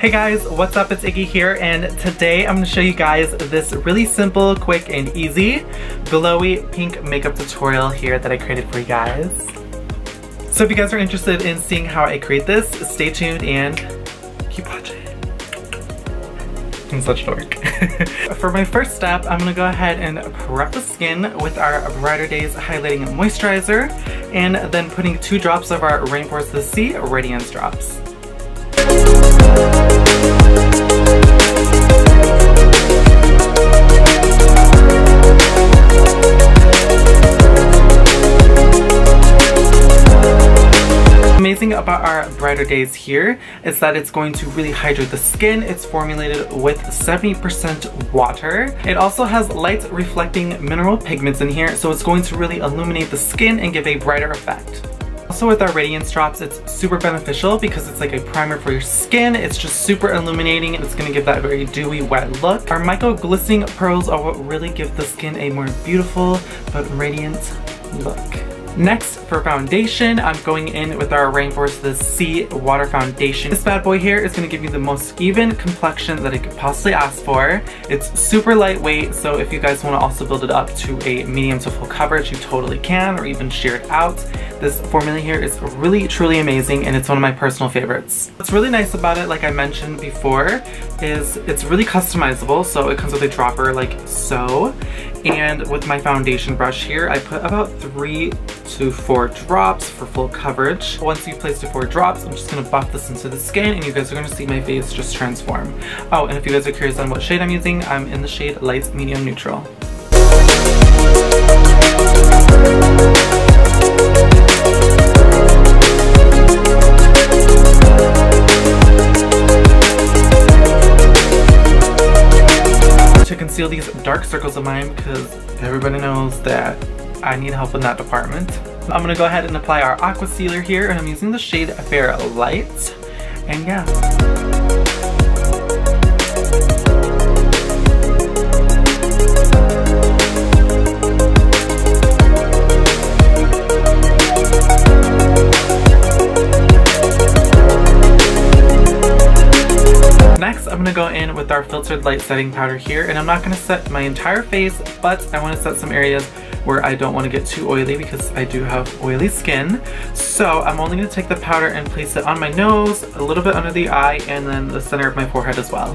Hey guys, what's up? It's Iggy here, and today I'm going to show you guys this really simple, quick, and easy glowy pink makeup tutorial here that I created for you guys. So if you guys are interested in seeing how I create this, stay tuned and keep watching. I'm such a dork. For my first step, I'm going to go ahead and prep the skin with our Brighterdayz Highlighting Moisturizer, and then putting 2 drops of our Rainforest the Sea Radiance Drops. Amazing about our Brighterdayz here is that it's going to really hydrate the skin. It's formulated with 70% water. It also has light reflecting mineral pigments in here, so it's going to really illuminate the skin and give a brighter effect. Also with our Radiance Drops, it's super beneficial because it's like a primer for your skin. It's just super illuminating and it's going to give that very dewy, wet look. Our micro glistening pearls are what really give the skin a more beautiful but radiant look. Next, for foundation, I'm going in with our Rainforest the Sea Water Foundation. This bad boy here is going to give you the most even complexion that I could possibly ask for. It's super lightweight, so if you guys want to also build it up to a medium to full coverage, you totally can, or even sheer it out. This formula here is really, truly amazing, and it's one of my personal favorites. What's really nice about it, like I mentioned before, is it's really customizable, so it comes with a dropper like so. And with my foundation brush here, I put about 3 to 4 drops for full coverage. Once you've placed your 4 drops, I'm just gonna buff this into the skin and you guys are gonna see my face just transform. Oh, and if you guys are curious on what shade I'm using, I'm in the shade Light Medium Neutral. To conceal these dark circles of mine, because everybody knows that I need help in that department. I'm gonna go ahead and apply our aqua sealer here, and I'm using the shade Fair Light. And yeah. Next, I'm gonna go in with our Filtered Light Setting Powder here, and I'm not gonna set my entire face, but I wanna set some areas where I don't want to get too oily because I do have oily skin. So I'm only going to take the powder and place it on my nose, a little bit under the eye, and then the center of my forehead as well.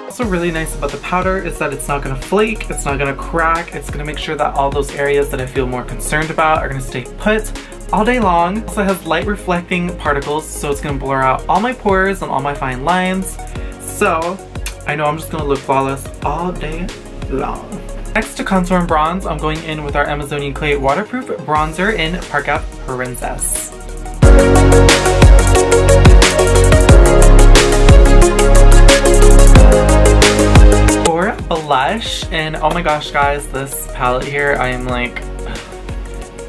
What's also really nice about the powder is that it's not going to flake, it's not going to crack, it's going to make sure that all those areas that I feel more concerned about are going to stay put all day long. It also has light reflecting particles, so it's going to blur out all my pores and all my fine lines. So I know I'm just going to look flawless all day long. Next, to contour and bronze, I'm going in with our Amazonian Clay Waterproof Bronzer in Parka Princess. For blush, and oh my gosh guys, this palette here I am like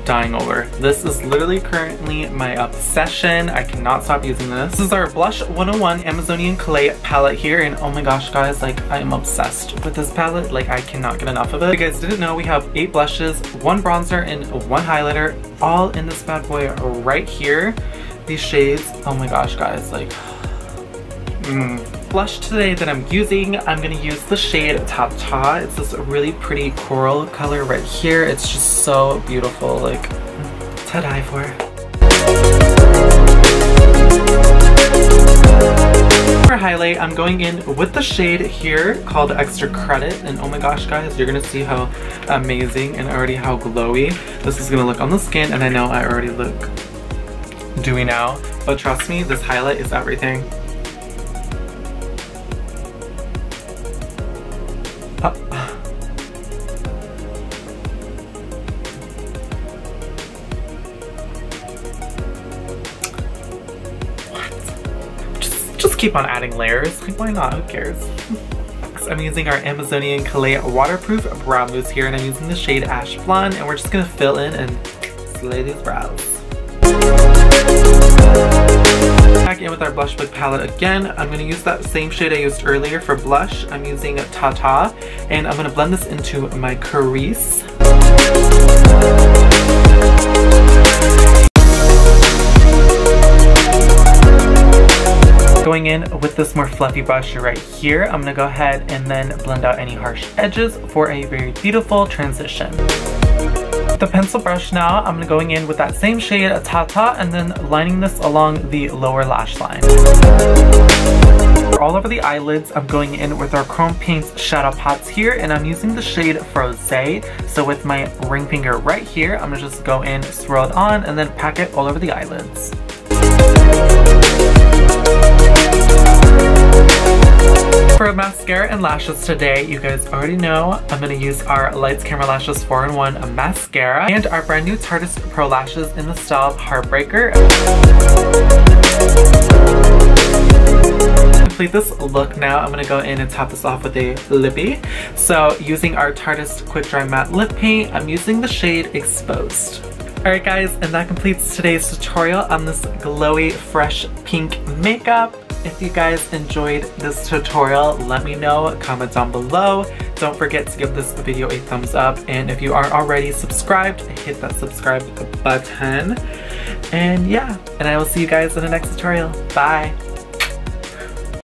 dying over. This is literally currently my obsession. I cannot stop using this. This is our Blush 101 Amazonian Clay palette here, and oh my gosh guys, like I am obsessed with this palette. Like I cannot get enough of it. If you guys didn't know, we have 8 blushes, 1 bronzer, and 1 highlighter, all in this bad boy right here. These shades, oh my gosh guys, like Blush today that I'm using, I'm gonna use the shade Tarte. It's this really pretty coral color right here. It's just so beautiful, like to die for. For highlight, I'm going in with the shade here called Extra Credit, and oh my gosh guys, you're gonna see how amazing and already how glowy this is gonna look on the skin. And I know I already look dewy now, but trust me, this highlight is everything. Just keep on adding layers. Like, why not? Who cares? I'm using our Amazonian Clay Waterproof Brow Mousse here, and I'm using the shade Ash Blonde, and we're just gonna fill in and slay these brows. Back in with our blush wig palette again. I'm going to use that same shade I used earlier for blush. I'm using Tarte, and I'm going to blend this into my crease. in with this more fluffy brush right here. I'm gonna go ahead and then blend out any harsh edges for a very beautiful transition. With the pencil brush now, I'm going in with that same shade, Tarte, and then lining this along the lower lash line. For all over the eyelids, I'm going in with our Chrome Paints shadow pots here, and I'm using the shade Frosé. So with my ring finger right here, I'm gonna just go in, swirl it on, and then pack it all over the eyelids. For mascara and lashes today, you guys already know I'm going to use our Lights Camera Lashes 4-in-1 mascara and our brand new Tarte Pro Lashes in the style of Heartbreaker. To complete this look now, I'm going to go in and top this off with a lippy. So using our Tarte Quick Dry Matte Lip Paint, I'm using the shade Exposed. Alright guys, and that completes today's tutorial on this glowy, fresh pink makeup. If you guys enjoyed this tutorial, let me know, comment down below. Don't forget to give this video a thumbs up, and if you aren't already subscribed, hit that subscribe button. And yeah, and I will see you guys in the next tutorial. Bye!